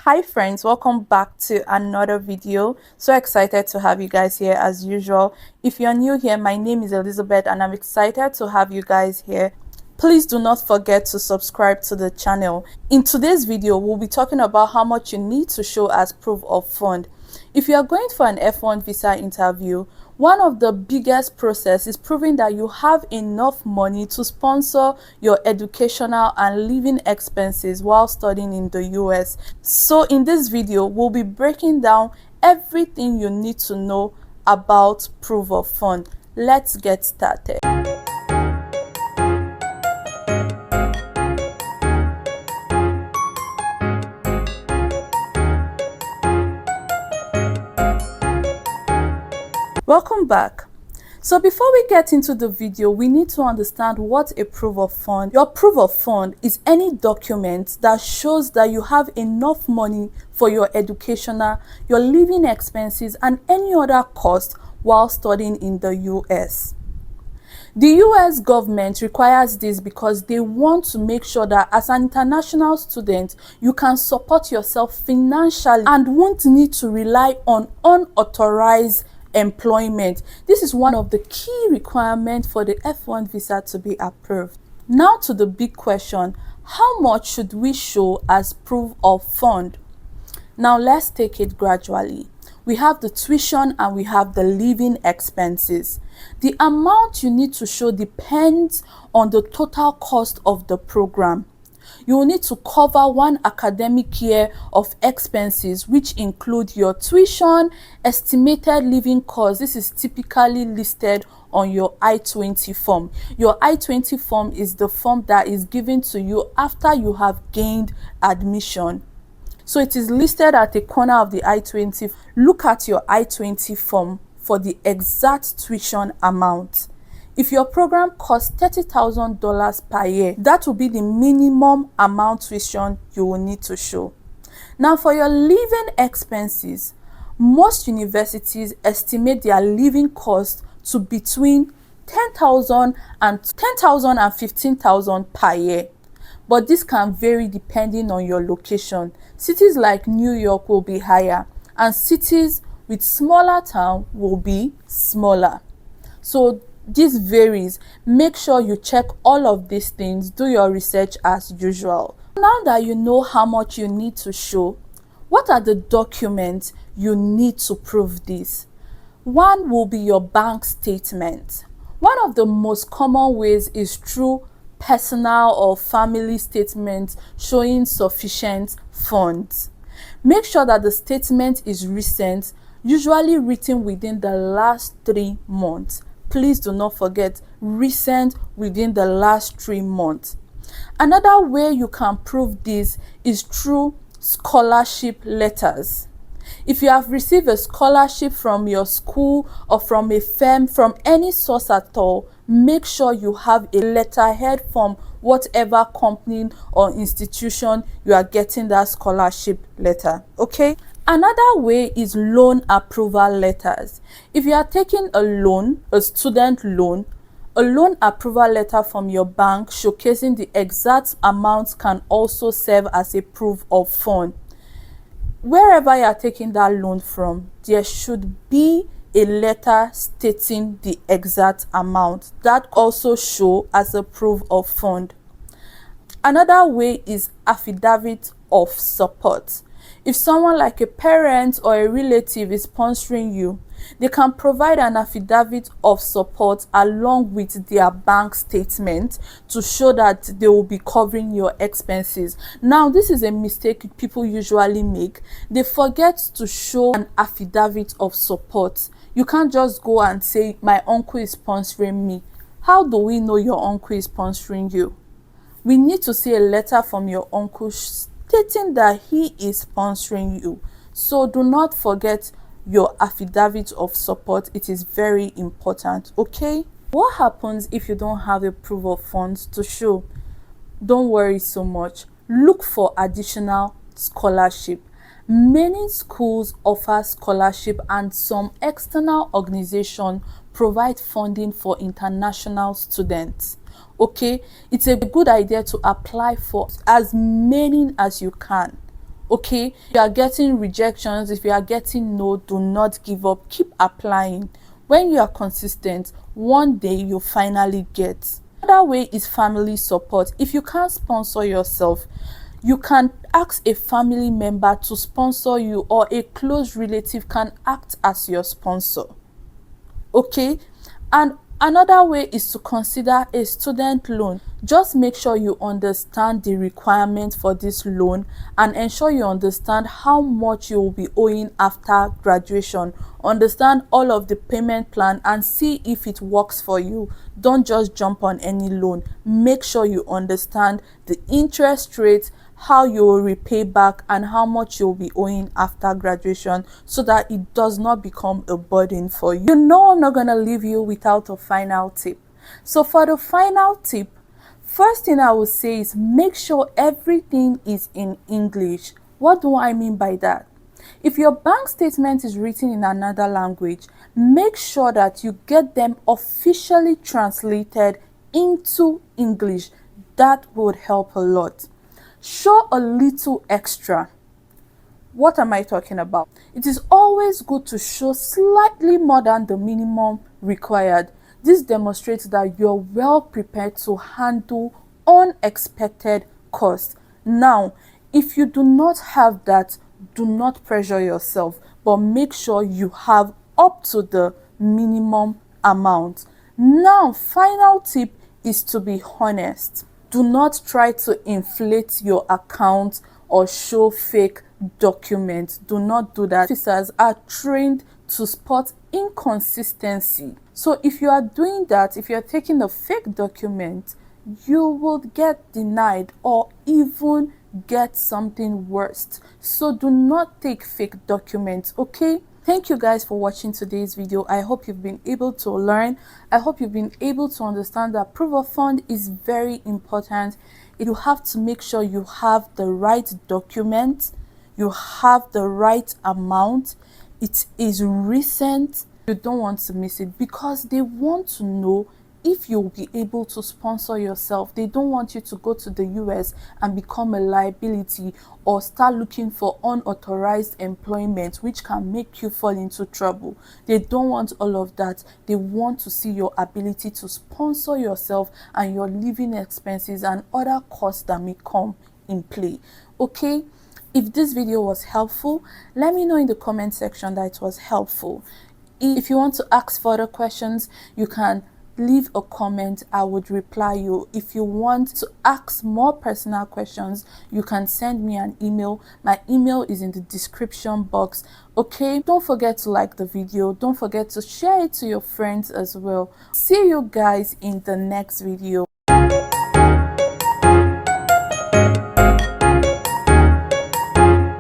Hi friends, welcome back to another video. So excited to have you guys here as usual. If you're new here, my name is Elizabeth and I'm excited to have you guys here. Please do not forget to subscribe to the channel. In today's video, we'll be talking about how much you need to show as proof of fund. If you are going for an F1 visa interview, one of the biggest process is proving that you have enough money to sponsor your educational and living expenses while studying in the US. So in this video, we'll be breaking down everything you need to know about proof of fund. Let's get started. Welcome back. So before we get into the video, we need to understand what a proof of fund. Your proof of fund is any document that shows that you have enough money for your educational, your living expenses, and any other cost while studying in the US. The US government requires this because they want to make sure that as an international student, you can support yourself financially and won't need to rely on unauthorized employment. This is one of the key requirements for the F1 visa to be approved. Now to the big question, how much should we show as proof of fund? Now let's take it gradually. We have the tuition and we have the living expenses. The amount you need to show depends on the total cost of the program. You will need to cover one academic year of expenses, which include your tuition, estimated living costs. This is typically listed on your I-20 form. Your I-20 form is the form that is given to you after you have gained admission. So it is listed at the corner of the I-20. Look at your I-20 form for the exact tuition amount. If your program costs $30,000 per year, that will be the minimum amount tuition you will need to show. Now for your living expenses, most universities estimate their living cost to between $10,000 and $15,000 per year. But this can vary depending on your location. Cities like New York will be higher, and cities with smaller towns will be smaller. So this varies. Make sure you check all of these things. Do your research as usual. Now that you know how much you need to show, what are the documents you need to prove this? One will be your bank statement. One of the most common ways is through personal or family statements showing sufficient funds. Make sure that the statement is recent, usually written within the last 3 months. Please do not forget, recent within the last 3 months. Another way you can prove this is through scholarship letters. If you have received a scholarship from your school or from a firm, from any source at all, make sure you have a letterhead from whatever company or institution you are getting that scholarship letter. Okay? Another way is loan approval letters. If you are taking a loan, a student loan, a loan approval letter from your bank showcasing the exact amount can also serve as a proof of fund. Wherever you are taking that loan from, there should be a letter stating the exact amount. That also shows as a proof of fund. Another way is affidavit of support. If someone like a parent or a relative is sponsoring you, they can provide an affidavit of support along with their bank statement to show that they will be covering your expenses. Now, this is a mistake people usually make. They forget to show an affidavit of support. You can't just go and say, my uncle is sponsoring me. How do we know your uncle is sponsoring you? We need to see a letter from your uncle stating that he is sponsoring you. So do not forget your affidavit of support. It is very important. Okay, what happens if you don't have a proof of funds to show? Don't worry so much. Look for additional scholarship. Many schools offer scholarship and some external organizations provide funding for international students. Okay, it's a good idea to apply for as many as you can. Okay, if you are getting rejections, if you are getting no, do not give up. Keep applying. When you are consistent, one day you'll finally get. Another way is family support. If you can't sponsor yourself, you can ask a family member to sponsor you, or a close relative can act as your sponsor. Okay, and another way is to consider a student loan. Just make sure you understand the requirement for this loan and ensure you understand how much you will be owing after graduation. Understand all of the payment plan and see if it works for you. Don't just jump on any loan. Make sure you understand the interest rate, how you will repay back, and how much you'll be owing after graduation, so that it does not become a burden for you. You know, I'm not gonna leave you without a final tip. So for the final tip, first thing I would say is make sure everything is in English. What do I mean by that? If your bank statement is written in another language, make sure that you get them officially translated into English. That would help a lot. Show a little extra. What am I talking about? It is always good to show slightly more than the minimum required. This demonstrates that you're well prepared to handle unexpected costs. Now, if you do not have that, do not pressure yourself, but make sure you have up to the minimum amount. Now, final tip is to be honest. Do not try to inflate your account or show fake documents. Do not do that. Officers are trained to spot inconsistency. So if you are doing that, if you are taking a fake document, you will get denied or even get something worse. So do not take fake documents, okay? Thank you guys for watching today's video. I hope you've been able to learn. I hope you've been able to understand that proof of fund is very important. You have to make sure you have the right document, you have the right amount, it is recent. You don't want to miss it, because they want to know if you'll be able to sponsor yourself. They don't want you to go to the US and become a liability or start looking for unauthorized employment, which can make you fall into trouble. They don't want all of that. They want to see your ability to sponsor yourself and your living expenses and other costs that may come in play. Okay, if this video was helpful, let me know in the comment section that it was helpful. If you want to ask further questions, you can leave a comment. I would reply you. If you want to ask more personal questions, you can send me an email. My email is in the description box. Okay, don't forget to like the video. Don't forget to share it to your friends as well. See you guys in the next video.